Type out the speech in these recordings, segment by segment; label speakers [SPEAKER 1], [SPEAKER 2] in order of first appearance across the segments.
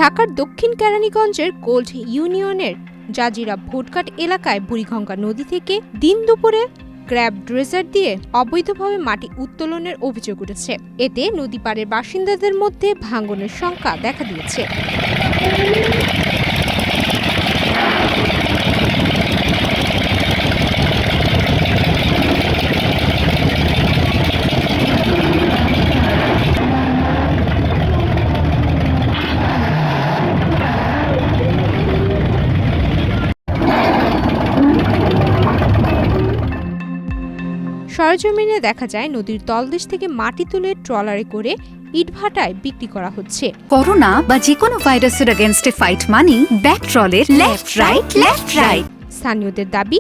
[SPEAKER 1] ঢাকার দক্ষিণ কেরানীগঞ্জের গোল্ড ইউনিয়নের জাজিরা ভোটঘাট এলাকায় বুড়িগঙ্গা নদী থেকে দিন দুপুরে গ্র্যাব ড্রেজার দিয়ে অবৈধভাবে মাটি উত্তোলনের অভিযোগ উঠেছে। এতে নদী পাড়ের বাসিন্দাদের মধ্যে ভাঙনের শঙ্কা দেখা দিয়েছে। সরেজমিনে দেখা যায় নদীর তলদেশ থেকে মাটি তুলে ট্রলারে করে ইটভাটায় বিক্রি করা হচ্ছে।
[SPEAKER 2] করোনা বা যে কোনো ভাইরাসের এগেইনস্টে ফাইট মানি ব্যাক ট্রলের লেফট রাইট।
[SPEAKER 1] স্থানীয়দের দাবি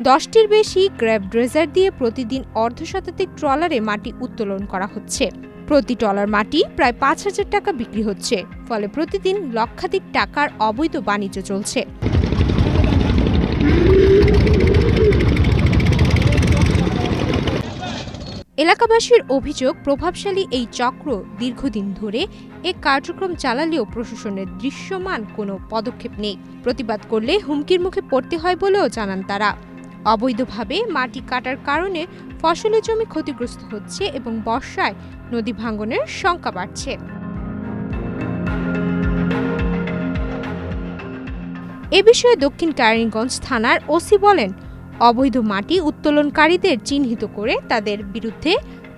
[SPEAKER 1] 10টির বেশি গ্র্যাব ড্রেজার দিয়ে প্রতিদিন অর্ধশতাধিক ট্রলারে মাটি উত্তোলন করা হচ্ছে। প্রতি ট্রলার মাটি প্রায় 5,000 টাকা বিক্রি হচ্ছে, ফলে প্রতিদিন লক্ষাধিক টাকার অবৈধ বাণিজ্য চলছে। এলাকাবাসীর অভিযোগ, প্রভাবশালী এই চক্র দীর্ঘদিন ধরে এ কার্যক্রম চালালেও প্রশাসনের দৃশ্যমান কোনো পদক্ষেপ নেই। প্রতিবাদ করলে হুমকির মুখে পড়তে হয় বলেও জানান তারা। অবৈধভাবে মাটি কাটার কারণে ফসলের জমি ক্ষতিগ্রস্ত হচ্ছে এবং বর্ষায় নদী ভাঙনের শঙ্কা বাড়ছে। এ বিষয়ে দক্ষিণ কেরানীগঞ্জ থানার ওসি বলেন, অবৈধ মাটি উত্তোলনকারীদের চিহ্নিত করে তাদের বিরুদ্ধে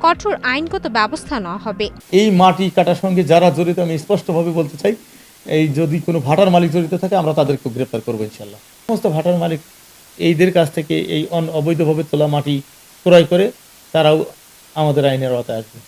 [SPEAKER 1] কঠোর আইনগত ব্যবস্থা নেওয়া হবে।
[SPEAKER 3] এই মাটি কাটার সঙ্গে যারা জড়িত, আমি স্পষ্টভাবে বলতে চাই, এই যদি কোনো ভাটার মালিক জড়িত থাকে আমরা তাদেরকে গ্রেফতার করবো ইনশাল্লাহ। সমস্ত ভাটার মালিক এইদের কাছ থেকে এই অবৈধভাবে তোলা মাটি ক্রয় করে তারাও আমাদের আইনের আওতায় আসবে।